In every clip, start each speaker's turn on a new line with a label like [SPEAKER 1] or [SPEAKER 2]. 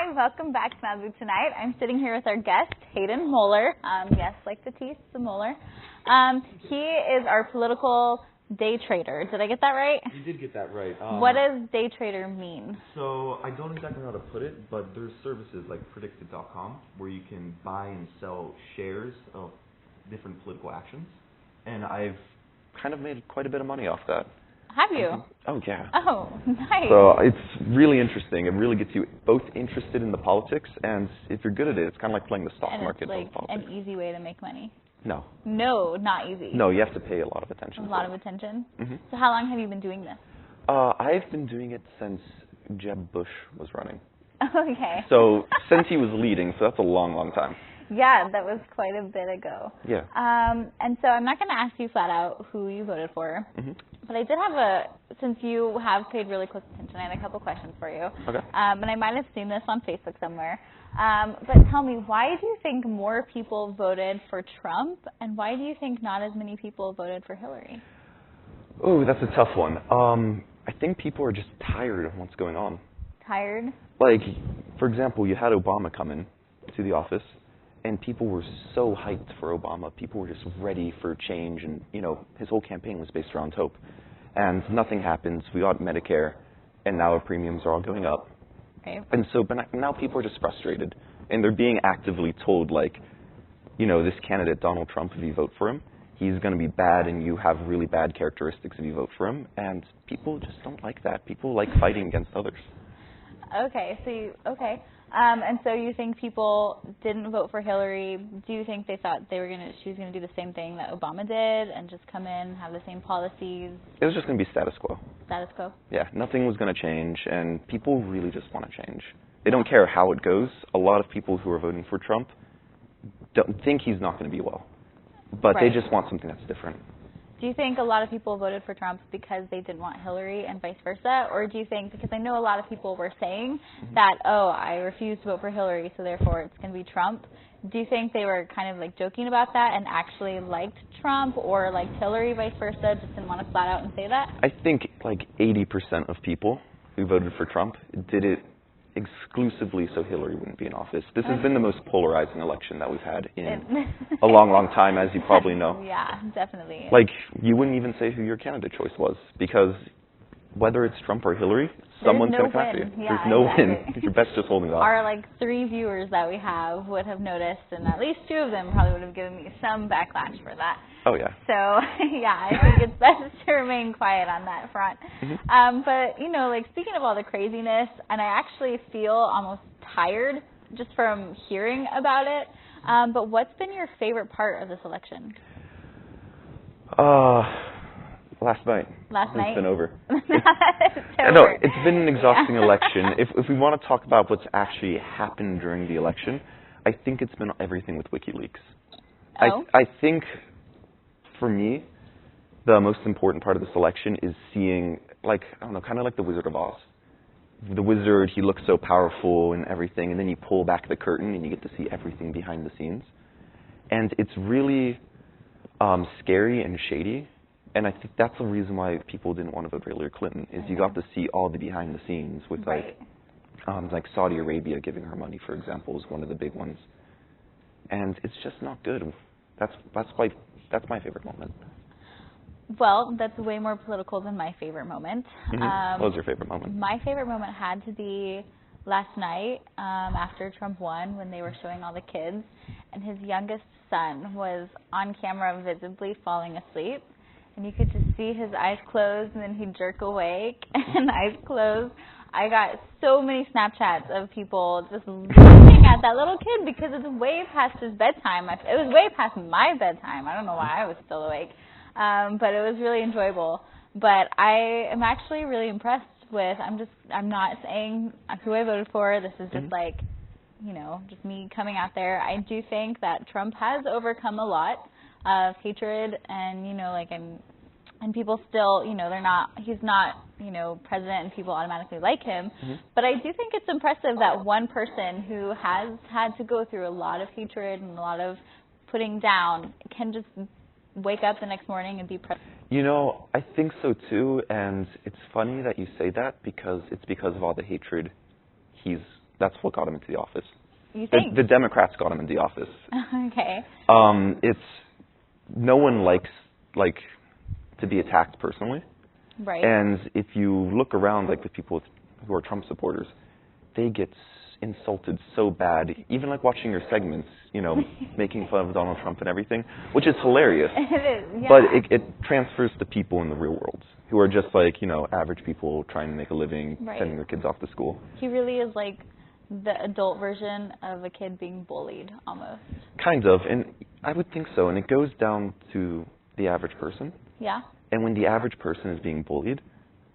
[SPEAKER 1] Hi, welcome back to Malibu tonight. I'm sitting here with our guest, Hayden Moeller. Yes, like the teeth, the Moeller. He is our political day trader. Did I get that right?
[SPEAKER 2] You did get that right.
[SPEAKER 1] What does day trader mean?
[SPEAKER 2] So I don't exactly know how to put it, but there's services like predicted.com where you can buy and sell shares of different political actions, and I've kind of made quite a bit of money off that.
[SPEAKER 1] Have you?
[SPEAKER 2] Oh, yeah.
[SPEAKER 1] Oh, nice.
[SPEAKER 2] So it's really interesting. It really gets you both interested in the politics, and if you're good at it, it's kind of like playing the stock market.
[SPEAKER 1] And it's like an easy way to make money.
[SPEAKER 2] No.
[SPEAKER 1] No, not easy.
[SPEAKER 2] No, you have to pay a lot of attention.
[SPEAKER 1] A lot of attention?
[SPEAKER 2] Mm-hmm.
[SPEAKER 1] So how long have you been doing this?
[SPEAKER 2] I've been doing it since Jeb Bush was running.
[SPEAKER 1] Okay.
[SPEAKER 2] So since he was leading, so that's a long, long time.
[SPEAKER 1] Yeah, that was quite a bit ago.
[SPEAKER 2] Yeah.
[SPEAKER 1] And so I'm not going to ask you flat out who you voted for, but I did have since you have paid really close attention, I had a couple questions for you.
[SPEAKER 2] Okay.
[SPEAKER 1] And I might have seen this on Facebook somewhere. But tell me, why do you think more people voted for Trump, and why do you think not as many people voted for Hillary?
[SPEAKER 2] Oh, that's a tough one. I think people are just tired of what's going on.
[SPEAKER 1] Tired?
[SPEAKER 2] Like, for example, you had Obama come in to the office, and people were so hyped for Obama. People were just ready for change, and, you know, his whole campaign was based around hope. And nothing happens. We got Medicare, and now our premiums are all going up.
[SPEAKER 1] Right.
[SPEAKER 2] And so, but now people are just frustrated, and they're being actively told, like, you know, this candidate, Donald Trump, if you vote for him, he's going to be bad, and you have really bad characteristics if you vote for him. And people just don't like that. People like fighting against others.
[SPEAKER 1] Okay, and so you think people didn't vote for Hillary? Do you think they thought she was gonna do the same thing that Obama did and just come in, have the same policies?
[SPEAKER 2] It was just going to be status quo.
[SPEAKER 1] Status quo?
[SPEAKER 2] Yeah, nothing was going to change, and people really just want to change. They don't care how it goes. A lot of people who are voting for Trump don't think he's not going to be well, but
[SPEAKER 1] Right.
[SPEAKER 2] they just want something that's different.
[SPEAKER 1] Do you think a lot of people voted for Trump because they didn't want Hillary and vice versa? Or do you think, because I know a lot of people were saying that, oh, I refuse to vote for Hillary, so therefore it's going to be Trump. Do you think they were kind of like joking about that and actually liked Trump or liked Hillary, vice versa, just didn't want to flat out and say that?
[SPEAKER 2] I think like 80% of people who voted for Trump did it exclusively so Hillary wouldn't be in office. This has been the most polarizing election that we've had in a long, long time, as you probably know.
[SPEAKER 1] Yeah, definitely.
[SPEAKER 2] Like, you wouldn't even say who your candidate choice was, because whether it's Trump or Hillary, someone's going to come after you.
[SPEAKER 1] Yeah,
[SPEAKER 2] There's no
[SPEAKER 1] exactly.
[SPEAKER 2] win. You're best just holding off.
[SPEAKER 1] Our, 3 viewers that we have would have noticed, and at least 2 of them probably would have given me some backlash for that.
[SPEAKER 2] Oh, yeah.
[SPEAKER 1] So, yeah, I think it's best to remain quiet on that front. But, you know, speaking of all the craziness, and I actually feel almost tired just from hearing about it, but what's been your favorite part of this election?
[SPEAKER 2] Last night.
[SPEAKER 1] Last night?
[SPEAKER 2] It's been over.
[SPEAKER 1] It's over.
[SPEAKER 2] No, it's been an exhausting election. If we want to talk about what's actually happened during the election, I think it's been everything with WikiLeaks.
[SPEAKER 1] Oh?
[SPEAKER 2] I think, for me, the most important part of this election is seeing, I don't know, kind of like the Wizard of Oz. The wizard, he looks so powerful and everything, and then you pull back the curtain and you get to see everything behind the scenes. And it's really scary and shady. And I think that's the reason why people didn't want to vote for Hillary Clinton, is you got to see all the behind the scenes with like Saudi Arabia giving her money, for example, is one of the big ones. And it's just not good. That's my favorite moment.
[SPEAKER 1] Well, that's way more political than my favorite moment.
[SPEAKER 2] What was your favorite moment?
[SPEAKER 1] My favorite moment had to be last night after Trump won, when they were showing all the kids, and his youngest son was on camera visibly falling asleep. And you could just see his eyes closed, and then he'd jerk awake, and eyes closed. I got so many Snapchats of people just looking at that little kid because it's way past his bedtime. It was way past my bedtime. I don't know why I was still awake. But it was really enjoyable. But I am actually really impressed with, I'm not saying who I voted for. This is just just me coming out there. I do think that Trump has overcome a lot of hatred and, and people still, he's not, president and people automatically like him. But I do think it's impressive that one person who has had to go through a lot of hatred and a lot of putting down can just wake up the next morning and be president.
[SPEAKER 2] I think so too, and it's funny that you say that because it's because of all the hatred he's That's what got him into the office.
[SPEAKER 1] You think?
[SPEAKER 2] The Democrats got him into the office.
[SPEAKER 1] Okay.
[SPEAKER 2] It's no one likes to be attacked personally.
[SPEAKER 1] Right.
[SPEAKER 2] And if you look around, like the people who are Trump supporters, they get insulted so bad. Even like watching your segments, you know, making fun of Donald Trump and everything, which is hilarious.
[SPEAKER 1] It is, yeah.
[SPEAKER 2] But it transfers to people in the real world who are just like, you know, average people trying to make a living,
[SPEAKER 1] Right.
[SPEAKER 2] sending their kids off to school.
[SPEAKER 1] He really is like the adult version of a kid being bullied, almost.
[SPEAKER 2] Kind of, and I would think so. And it goes down to the average person.
[SPEAKER 1] Yeah.
[SPEAKER 2] And when the average person is being bullied,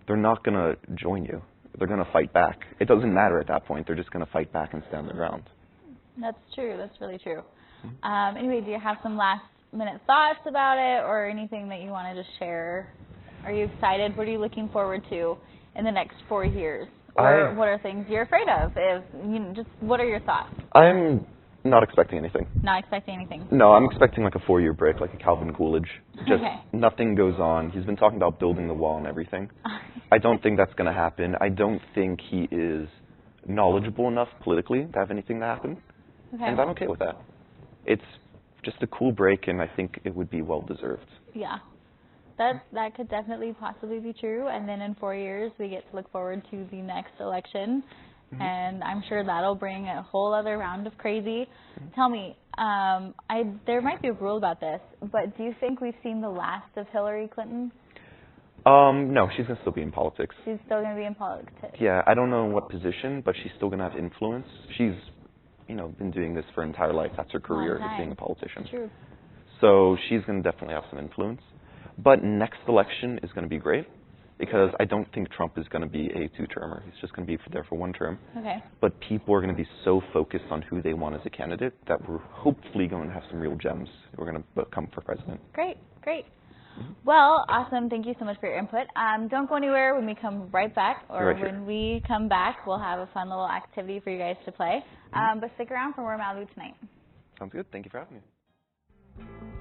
[SPEAKER 2] they're not going to join you. They're going to fight back. It doesn't matter at that point. They're just going to fight back and stand their ground.
[SPEAKER 1] That's true. That's really true. Anyway, do you have some last-minute thoughts about it or anything that you want to just share? Are you excited? What are you looking forward to in the next 4 years? Or what are things you're afraid of? If you know, just what are your thoughts?
[SPEAKER 2] I'm not expecting anything.
[SPEAKER 1] Not expecting anything.
[SPEAKER 2] No, I'm expecting like a 4-year break, like a Calvin Coolidge. Just
[SPEAKER 1] Okay.
[SPEAKER 2] nothing goes on. He's been talking about building the wall and everything. I don't think that's going to happen. I don't think he is knowledgeable enough politically to have anything to happen.
[SPEAKER 1] Okay.
[SPEAKER 2] And I'm okay with that. It's just a cool break, and I think it would be well-deserved.
[SPEAKER 1] Yeah. That could definitely possibly be true. And then in 4 years, we get to look forward to the next election. And I'm sure that'll bring a whole other round of crazy. Tell me, there might be a rule about this, but do you think we've seen the last of Hillary Clinton?
[SPEAKER 2] No, she's going to still be in politics.
[SPEAKER 1] She's still going to be in politics.
[SPEAKER 2] Yeah, I don't know in what position, but she's still going to have influence. She's, you know, been doing this for her entire life. That's her career, is being a politician.
[SPEAKER 1] True.
[SPEAKER 2] So she's going to definitely have some influence. But next election is going to be great, because I don't think Trump is going to be a two-termer. He's just going to be there for 1 term.
[SPEAKER 1] Okay.
[SPEAKER 2] But people are going to be so focused on who they want as a candidate that we're hopefully going to have some real gems who are going to come for president.
[SPEAKER 1] Great, great. Well, awesome. Thank you so much for your input. Don't go anywhere. When we come right back, or
[SPEAKER 2] Right here.
[SPEAKER 1] when we come back, we'll have a fun little activity for you guys to play. But stick around for more Malibu tonight.
[SPEAKER 2] Sounds good. Thank you for having me.